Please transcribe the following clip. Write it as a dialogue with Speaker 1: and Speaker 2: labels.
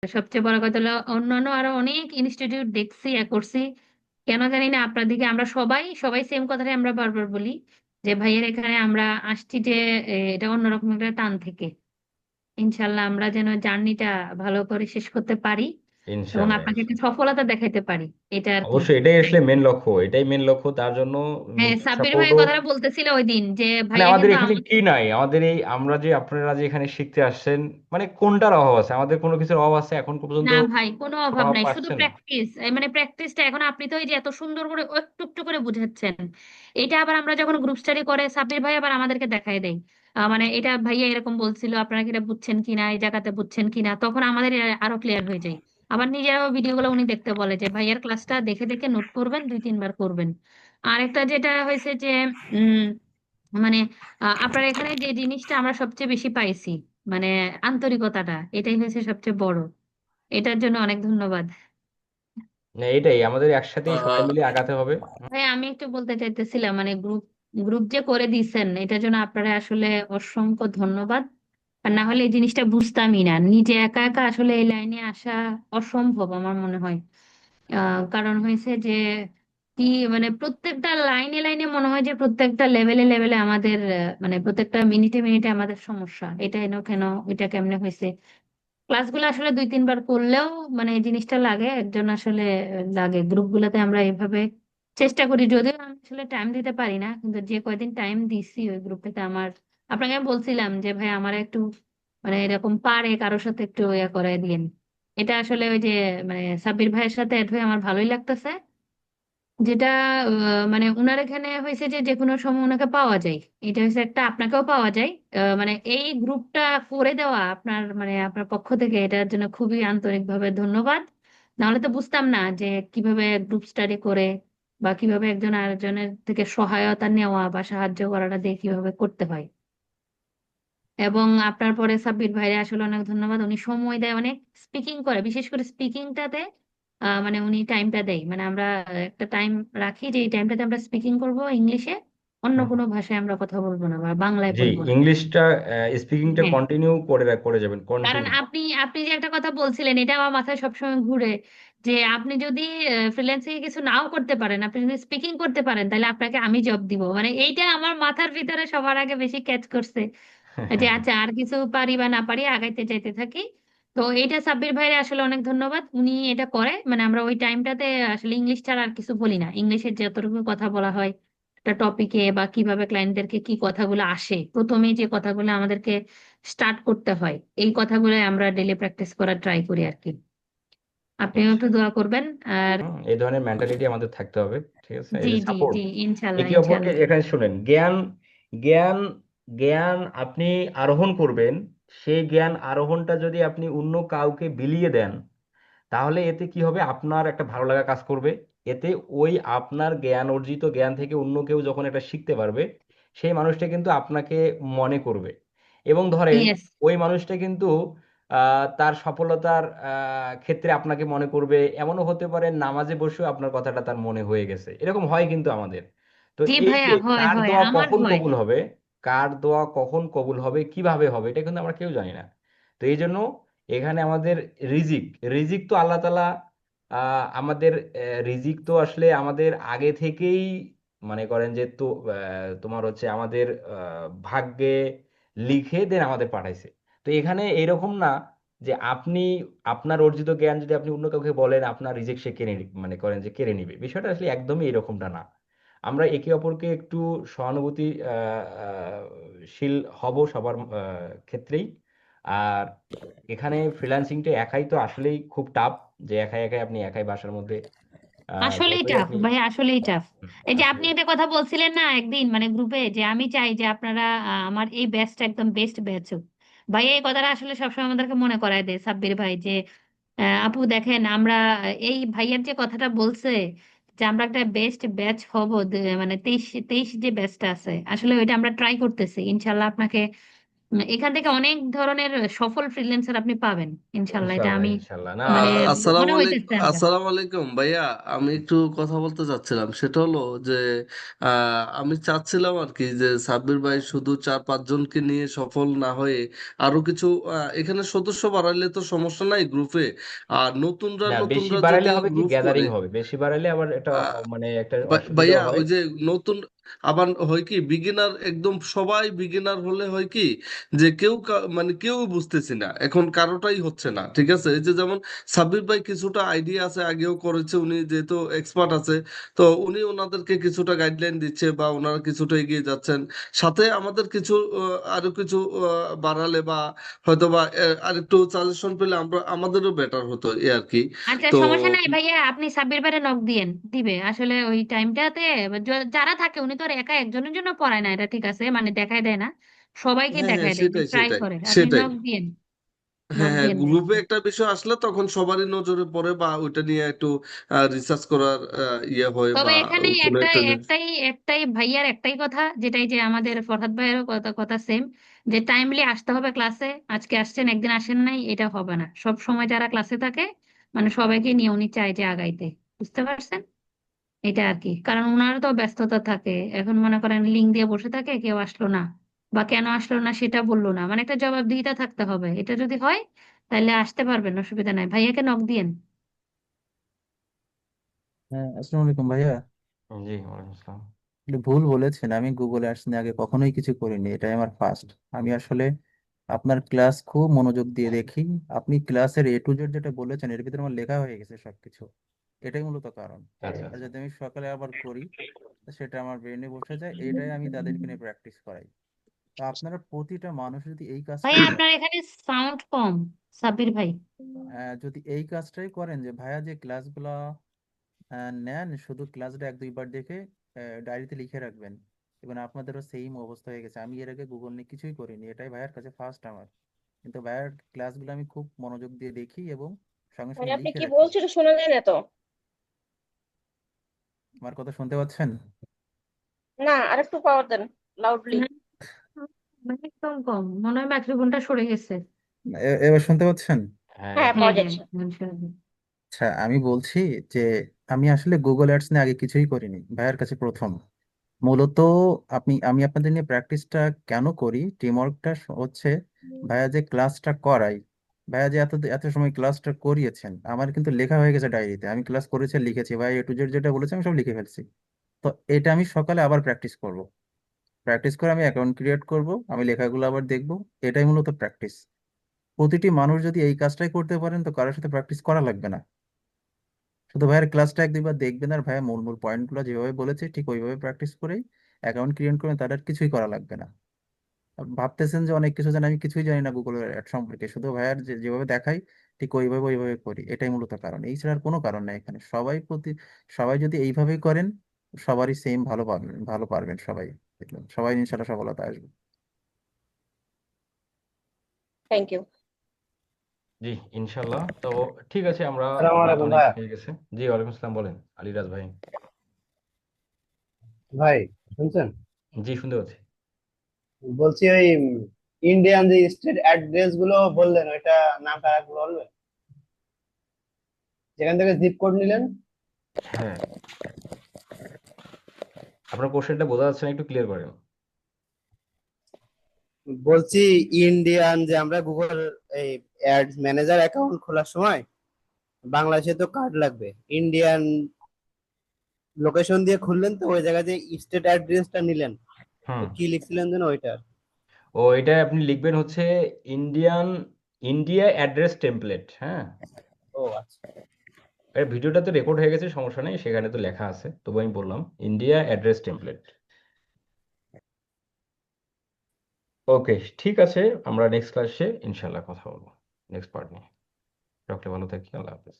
Speaker 1: সবচেয়ে বড় কথা হলো অন্যান্য আরো অনেক ইনস্টিটিউট দেখছি করছি, কেন জানি না আপনার দিকে আমরা সবাই সবাই সেম কথাটাই আমরা বারবার বলি যে ভাইয়ের এখানে আমরা আসছি যে এটা অন্যরকম একটা টান থেকে। ইনশাল্লাহ আমরা যেন জার্নিটা ভালো করে শেষ করতে পারি এবং
Speaker 2: ইনশাল্লাহ
Speaker 1: আপনাকে একটা
Speaker 2: ইনশাল্লাহ।
Speaker 1: সফলতা দেখাইতে পারি, এটা আর কি।
Speaker 2: অবশ্যই এটাই আসলে মেন লক্ষ্য, এটাই মেন লক্ষ্য, তার জন্য
Speaker 1: হ্যাঁ,
Speaker 2: নিজের
Speaker 1: সাব্বির ভাইয়ের
Speaker 2: সাপোর্টও।
Speaker 1: কথাটা বলতেছিল ওই দিন যে
Speaker 2: মানে
Speaker 1: ভাইয়া
Speaker 2: আমাদের
Speaker 1: কিন্তু
Speaker 2: এখানে কি
Speaker 1: আমাদের।
Speaker 2: নাই, আমাদের এই আমরা যে আপনারা যে এখানে শিখতে আসছেন, মানে কোনটার অভাব আছে? আমাদের কোনো কিছুর অভাব আছে এখন পর্যন্ত?
Speaker 1: না ভাই, কোনো অভাব
Speaker 2: অভাব
Speaker 1: নাই, শুধু
Speaker 2: পাচ্ছেন না।
Speaker 1: প্র্যাকটিস। মানে প্র্যাকটিসটা এখন আপনি তো এই যে এত সুন্দর করে একটু একটু করে বুঝাচ্ছেন, এটা আবার আমরা যখন গ্রুপ স্টাডি করে সাব্বির ভাই আবার আমাদেরকে দেখায় দেয়। মানে এটা ভাইয়া এরকম বলছিল, আপনারা কি এটা বুঝছেন কিনা, এই জায়গাতে বুঝছেন কিনা, তখন আমাদের আরো ক্লিয়ার হয়ে যায়। আবার নিজেরাও ভিডিওগুলো উনি দেখতে বলে যে ভাইয়ার ক্লাসটা দেখে দেখে নোট করবেন, 2-3 বার করবেন। আর একটা যেটা হয়েছে যে উম মানে আপনার এখানে যে জিনিসটা আমরা সবচেয়ে বেশি পাইছি, মানে আন্তরিকতাটা, এটাই হয়েছে সবচেয়ে বড়। এটার জন্য অনেক ধন্যবাদ।
Speaker 2: না, এটাই আমাদের একসাথেই সবাই মিলে আগাতে হবে।
Speaker 1: ভাই আমি একটু বলতে চাইতেছিলাম, মানে গ্রুপ গ্রুপ যে করে দিচ্ছেন এটার জন্য আপনারা আসলে অসংখ্য ধন্যবাদ। আর না হলে এই জিনিসটা বুঝতামই না, নিজে একা একা আসলে এই লাইনে আসা অসম্ভব আমার মনে হয়। কারণ হয়েছে যে কি, মানে প্রত্যেকটা লাইনে লাইনে মনে হয় যে প্রত্যেকটা লেভেলে লেভেলে আমাদের মানে প্রত্যেকটা মিনিটে মিনিটে আমাদের সমস্যা, এটা এনো কেন, এটা কেমনে হয়েছে। ক্লাসগুলো আসলে 2-3 বার করলেও মানে এই জিনিসটা লাগে একজন আসলে লাগে। গ্রুপগুলোতে আমরা এইভাবে চেষ্টা করি, যদিও আমি আসলে টাইম দিতে পারি না, কিন্তু যে কয়দিন টাইম দিছি ওই গ্রুপেতে আমার, আপনাকে আমি বলছিলাম যে ভাই আমার একটু মানে এরকম পারে কারোর সাথে একটু ইয়ে করে দিন। এটা আসলে ওই যে মানে সাব্বির ভাইয়ের সাথে অ্যাড হয়ে আমার ভালোই লাগতেছে। যেটা মানে উনার এখানে হয়েছে যে যে কোনো সময় ওনাকে পাওয়া যায়, এটা হচ্ছে একটা, আপনাকেও পাওয়া যায়। মানে এই গ্রুপটা করে দেওয়া আপনার মানে আপনার পক্ষ থেকে, এটার জন্য খুবই আন্তরিকভাবে ধন্যবাদ। নাহলে তো বুঝতাম না যে কিভাবে গ্রুপ স্টাডি করে বা কিভাবে একজন আরেকজনের থেকে সহায়তা নেওয়া বা সাহায্য করাটা দিয়ে কিভাবে করতে হয়। এবং আপনার পরে সাব্বির ভাইরে আসলে অনেক ধন্যবাদ, উনি সময় দেয় অনেক, স্পিকিং করে, বিশেষ করে স্পিকিংটাতে মানে উনি টাইমটা দেয়। মানে আমরা একটা টাইম রাখি যে এই টাইমটাতে আমরা স্পিকিং করব ইংলিশে, অন্য
Speaker 2: হুম।
Speaker 1: কোনো ভাষায় আমরা কথা বলবো না বা বাংলায়
Speaker 2: জি,
Speaker 1: বলবো না।
Speaker 2: ইংলিশটা স্পিকিংটা
Speaker 1: হ্যাঁ,
Speaker 2: কন্টিনিউ করে যাবেন,
Speaker 1: কারণ
Speaker 2: কন্টিনিউ।
Speaker 1: আপনি আপনি যে একটা কথা বলছিলেন এটা আমার মাথায় সবসময় ঘুরে, যে আপনি যদি ফ্রিল্যান্সিং এ কিছু নাও করতে পারেন, আপনি যদি স্পিকিং করতে পারেন, তাহলে আপনাকে আমি জব দিব। মানে এইটা আমার মাথার ভিতরে সবার আগে বেশি ক্যাচ করছে যে আচ্ছা আর কিছু পারি বা না পারি আগাইতে চাইতে থাকি। তো এইটা সাব্বির ভাইয়ের আসলে অনেক ধন্যবাদ, উনি এটা করে। মানে আমরা ওই টাইমটাতে আসলে ইংলিশ ছাড়া আর কিছু বলি না, ইংলিশের যতটুকু কথা বলা হয় একটা টপিকে বা কিভাবে ক্লায়েন্টদেরকে কি কথাগুলো আসে, প্রথমেই যে কথাগুলো আমাদেরকে স্টার্ট করতে হয়, এই কথাগুলো আমরা ডেলি প্র্যাকটিস করার ট্রাই করি আর কি। আপনিও একটু দোয়া করবেন। আর
Speaker 2: এই ধরনের মেন্টালিটি আমাদের থাকতে হবে। ঠিক আছে, এই
Speaker 1: জি
Speaker 2: যে
Speaker 1: জি
Speaker 2: সাপোর্ট,
Speaker 1: জি, ইনশাল্লাহ
Speaker 2: একে অপরকে।
Speaker 1: ইনশাল্লাহ।
Speaker 2: এখানে শুনেন, জ্ঞান জ্ঞান জ্ঞান আপনি আরোহণ করবেন, সেই জ্ঞান আরোহণটা যদি আপনি অন্য কাউকে বিলিয়ে দেন, তাহলে এতে কি হবে? আপনার একটা ভালো লাগা কাজ করবে। এতে ওই আপনার জ্ঞান, অর্জিত জ্ঞান থেকে অন্য কেউ যখন এটা শিখতে পারবে, সেই মানুষটা কিন্তু আপনাকে মনে করবে। এবং ধরেন
Speaker 1: ইয়েস।
Speaker 2: ওই মানুষটা কিন্তু তার সফলতার ক্ষেত্রে আপনাকে মনে করবে। এমনও হতে পারে নামাজে বসেও আপনার কথাটা তার মনে হয়ে গেছে, এরকম হয় কিন্তু আমাদের। তো
Speaker 1: জি
Speaker 2: এই যে
Speaker 1: ভাইয়া, হয়
Speaker 2: কার
Speaker 1: হয়,
Speaker 2: দোয়া
Speaker 1: আমার
Speaker 2: কখন
Speaker 1: হয়।
Speaker 2: কবুল হবে, কার দোয়া কখন কবুল হবে, কিভাবে হবে, এটা কিন্তু আমরা কেউ জানি না। তো এই জন্য এখানে আমাদের রিজিক রিজিক তো আল্লাহ তাআলা আমাদের রিজিক তো আসলে আমাদের আগে থেকেই মনে করেন যে তো তোমার হচ্ছে আমাদের ভাগ্যে লিখে দেন আমাদের পাঠাইছে। তো এখানে এরকম না যে আপনি আপনার অর্জিত জ্ঞান যদি আপনি অন্য কাউকে বলেন, আপনার রিজেক্ট সে মনে করেন যে কেড়ে নিবে। বিষয়টা আসলে একদমই এরকমটা না। আমরা একে অপরকে একটু সহানুভূতি শীল হব সবার ক্ষেত্রেই। আর এখানে ফ্রিল্যান্সিংটা একাই তো আসলেই খুব টাফ, যে একাই একাই আপনি একাই বাসার মধ্যে
Speaker 1: আসলেই
Speaker 2: যতই
Speaker 1: টাফ
Speaker 2: আপনি।
Speaker 1: ভাই, আসলেই টাফ। এই যে
Speaker 2: আসলে
Speaker 1: আপনি একটা কথা বলছিলেন না একদিন মানে গ্রুপে, যে আমি চাই যে আপনারা আমার এই ব্যাচটা একদম বেস্ট ব্যাচ হোক। ভাই এই কথাটা আসলে সবসময় আমাদেরকে মনে করায় দেয় সাব্বির ভাই যে আপু দেখেন আমরা এই ভাইয়ার যে কথাটা বলছে যে আমরা একটা বেস্ট ব্যাচ হব, মানে 23 23 যে ব্যাচটা আছে আসলে ওইটা আমরা ট্রাই করতেছি। ইনশাল্লাহ আপনাকে এখান থেকে অনেক ধরনের সফল ফ্রিল্যান্সার আপনি পাবেন ইনশাল্লাহ, এটা
Speaker 2: ইনশাল্লাহ
Speaker 1: আমি
Speaker 2: ইনশাল্লাহ না
Speaker 1: মানে মনে
Speaker 3: আসসালামু আলাইকুম,
Speaker 1: হইতেছে আর কি।
Speaker 3: আসসালামু আলাইকুম ভাইয়া। আমি একটু কথা বলতে চাচ্ছিলাম, সেটা হলো যে আমি চাচ্ছিলাম আর কি যে সাব্বির ভাই শুধু 4-5 জনকে নিয়ে সফল না হয়ে আরো কিছু এখানে সদস্য বাড়াইলে তো সমস্যা নাই গ্রুপে। আর নতুনরা
Speaker 2: না বেশি
Speaker 3: নতুনরা
Speaker 2: বাড়াইলে
Speaker 3: যদি
Speaker 2: হবে কি
Speaker 3: গ্রুপ করে
Speaker 2: গ্যাদারিং হবে, বেশি বাড়াইলে আবার একটা
Speaker 3: আহ,
Speaker 2: মানে একটা অসুবিধাও
Speaker 3: ভাইয়া
Speaker 2: হয়।
Speaker 3: ওই যে নতুন আবার হয় কি বিগিনার, একদম সবাই বিগিনার হলে হয় কি যে কেউ মানে কেউ বুঝতেছি না এখন, কারোটাই হচ্ছে না। ঠিক আছে, এই যে যেমন সাব্বির ভাই কিছুটা আইডিয়া আছে, আগেও করেছে উনি যেহেতু এক্সপার্ট আছে, তো উনি ওনাদেরকে কিছুটা গাইডলাইন দিচ্ছে বা ওনারা কিছুটা এগিয়ে যাচ্ছেন। সাথে আমাদের কিছু আরো কিছু বাড়ালে বা হয়তো বা আরেকটু সাজেশন পেলে আমরা আমাদেরও বেটার হতো এই আর কি।
Speaker 1: আচ্ছা,
Speaker 3: তো
Speaker 1: সমস্যা নাই ভাইয়া, আপনি সাব্বির ভাইরে নক দিয়েন, দিবে আসলে ওই টাইমটাতে। যারা থাকে উনি তো আর একা একজনের জন্য পড়ায় না, এটা ঠিক আছে, মানে দেখায় দেয় না, সবাইকে
Speaker 3: হ্যাঁ হ্যাঁ,
Speaker 1: দেখায় দেয়, একটু
Speaker 3: সেটাই
Speaker 1: ট্রাই
Speaker 3: সেটাই
Speaker 1: করে, আপনি
Speaker 3: সেটাই।
Speaker 1: নক দিয়েন, নক
Speaker 3: হ্যাঁ হ্যাঁ,
Speaker 1: দিয়েন
Speaker 3: গ্রুপে
Speaker 1: ভাইয়া।
Speaker 3: একটা বিষয় আসলে তখন সবারই নজরে পড়ে বা ওইটা নিয়ে একটু রিসার্চ করার ইয়ে হয়
Speaker 1: তবে
Speaker 3: বা
Speaker 1: এখানে
Speaker 3: কোনো
Speaker 1: একটাই
Speaker 3: একটা
Speaker 1: একটাই একটাই ভাইয়ার একটাই কথা, যেটাই যে আমাদের ফরহাদ ভাইয়েরও কথা কথা সেম, যে টাইমলি আসতে হবে ক্লাসে। আজকে আসছেন, একদিন আসেন নাই, এটা হবে না। সব সময় যারা ক্লাসে থাকে মানে সবাইকে নিয়ে উনি চায় যে আগাইতে, বুঝতে পারছেন? এটা আর কি, কারণ ওনারও তো ব্যস্ততা থাকে। এখন মনে করেন লিঙ্ক দিয়ে বসে থাকে, কেউ আসলো না বা কেন আসলো না সেটা বললো না, মানে একটা জবাবদিহিতা থাকতে হবে। এটা যদি হয় তাহলে আসতে পারবেন, অসুবিধা নাই, ভাইয়াকে নক দিয়েন।
Speaker 4: হ্যাঁ, আসসালামু আলাইকুম ভাইয়া।
Speaker 2: জি ওয়ালাইকুম আসসালাম।
Speaker 4: আপনি ভুল বলেছেন, আমি গুগল অ্যাডস নিয়ে আগে কখনোই কিছু করিনি, এটাই আমার ফার্স্ট। আমি আসলে আপনার ক্লাস খুব মনোযোগ দিয়ে দেখি। আপনি ক্লাসের A to Z যেটা বলেছেন এর ভিতরে আমার লেখা হয়ে গেছে সবকিছু, এটাই মূলত কারণ।
Speaker 2: আচ্ছা
Speaker 4: আর
Speaker 2: আচ্ছা।
Speaker 4: যদি আমি সকালে আবার করি তো সেটা আমার ব্রেনে বসে যায়, এইটাই আমি তাদেরকে নিয়ে প্র্যাকটিস করাই। তো আপনারা প্রতিটা মানুষ যদি এই
Speaker 1: ভাইয়া
Speaker 4: কাজটাই
Speaker 1: আপনার
Speaker 4: করেন,
Speaker 1: এখানে সাউন্ড কম, সাব্বির ভাই।
Speaker 4: যদি এই কাজটাই করেন যে ভাইয়া যে ক্লাসগুলো নেন, শুধু ক্লাসটা 1-2 বার দেখে ডায়েরিতে লিখে রাখবেন, এবং আপনাদেরও সেম অবস্থা হয়ে গেছে। আমি এর আগে গুগল নিয়ে কিছুই করিনি, এটাই ভাইয়ার কাছে ফার্স্ট আমার। কিন্তু ভাইয়ার ক্লাসগুলো আমি খুব মনোযোগ দিয়ে দেখি এবং সঙ্গে
Speaker 5: মানে
Speaker 4: সঙ্গে
Speaker 5: আপনি
Speaker 4: লিখে
Speaker 5: কি
Speaker 4: রাখি।
Speaker 5: বলছেন শোনা যায় না তো?
Speaker 4: আমার কথা শুনতে পাচ্ছেন?
Speaker 5: না, আরেকটু পাওয়ার দেন, লাউডলি।
Speaker 1: না, একদম কম, মনে হয় মাইক্রোফোনটা সরে গেছে।
Speaker 4: এবার শুনতে পাচ্ছেন?
Speaker 2: হ্যাঁ
Speaker 5: হ্যাঁ,
Speaker 2: এখন
Speaker 1: হ্যাঁ
Speaker 5: পাওয়া
Speaker 1: হ্যাঁ,
Speaker 5: যাচ্ছে।
Speaker 1: শুনছি।
Speaker 4: আচ্ছা, আমি বলছি যে আমি আসলে গুগল অ্যাডস নিয়ে আগে কিছুই করিনি, ভাইয়ার কাছে প্রথম। মূলত আমি আপনাদের নিয়ে প্র্যাকটিসটা কেন করি, টিম ওয়ার্কটা হচ্ছে ভাইয়া যে ক্লাসটা করাই, ভাইয়া যে এত এত সময় ক্লাসটা করিয়েছেন, আমার কিন্তু লেখা হয়ে গেছে ডায়েরিতে, আমি ক্লাস করেছি আর লিখেছি, ভাই A to Z যেটা বলেছে আমি সব লিখে ফেলছি। তো এটা আমি সকালে আবার প্র্যাকটিস করব, প্র্যাকটিস করে আমি অ্যাকাউন্ট ক্রিয়েট করব, আমি লেখাগুলো আবার দেখব। এটাই মূলত প্র্যাকটিস। প্রতিটি মানুষ যদি এই কাজটাই করতে পারেন তো কারোর সাথে প্র্যাকটিস করা লাগবে না। শুধু ভাইয়ের ক্লাসটা 1-2 বার দেখবেন আর ভাইয়া মূল মূল পয়েন্টগুলো যেভাবে বলেছে ঠিক ওইভাবে প্র্যাকটিস করেই অ্যাকাউন্ট ক্রিয়েট করে তাদের আর কিছুই করা লাগবে না। ভাবতেছেন যে অনেক কিছু জানি, আমি কিছুই জানি না গুগলের অ্যাড সম্পর্কে, শুধু ভাইয়ার যেভাবে দেখাই ঠিক ওইভাবে ওইভাবে করি, এটাই মূলত কারণ। এই ছাড়া আর কোনো কারণ নেই এখানে। সবাই যদি এইভাবেই করেন সবারই সেম ভালো পারবেন, ভালো পারবেন সবাই, দেখবেন সবাই ইনশাল্লাহ সফলতা আসবে।
Speaker 5: Thank you.
Speaker 2: জি ইনশাল্লাহ। তো ঠিক আছে, আমরা
Speaker 6: আসসালামু
Speaker 2: রাত
Speaker 6: আলাইকুম
Speaker 2: অনেক
Speaker 6: ভাইয়া।
Speaker 2: হয়ে গেছে। জি ওয়ালাইকুম আসসালাম, বলেন আলিরাজ ভাই।
Speaker 6: ভাই শুনছেন?
Speaker 2: জি শুনতে পাচ্ছি।
Speaker 6: বলছি ওই ইন্ডিয়ান যে স্টেট অ্যাড্রেস গুলো বললেন, ওইটা নামটা একটু বলবেন, যেখান থেকে জিপ কোড নিলেন?
Speaker 2: হ্যাঁ, আপনার কোশ্চেনটা বোঝা যাচ্ছে না, একটু ক্লিয়ার করেন।
Speaker 6: বলছি ইন্ডিয়ান যে আমরা গুগল এই অ্যাডস ম্যানেজার অ্যাকাউন্ট খোলার সময় বাংলাদেশে তো কার্ড লাগবে, ইন্ডিয়ান লোকেশন দিয়ে খুললেন, তো ওই জায়গায় যে স্টেট অ্যাড্রেসটা নিলেন, তো
Speaker 2: হুম।
Speaker 6: কি লিখছিলেন যেন ওইটা?
Speaker 2: ও এটা আপনি লিখবেন হচ্ছে ইন্ডিয়ান ইন্ডিয়া অ্যাড্রেস টেমপ্লেট। হ্যাঁ,
Speaker 6: ও আচ্ছা।
Speaker 2: এর ভিডিওটা তো রেকর্ড হয়ে গেছে, সমস্যা নেই, সেখানে তো লেখা আছে, তবু আমি বললাম ইন্ডিয়া অ্যাড্রেস টেমপ্লেট। ওকে, ঠিক আছে, আমরা নেক্সট ক্লাসে ইনশাল্লাহ কথা বলবো নেক্সট পার্ট নিয়ে। ডক্টর ভালো থাকি, আল্লাহ হাফেজ।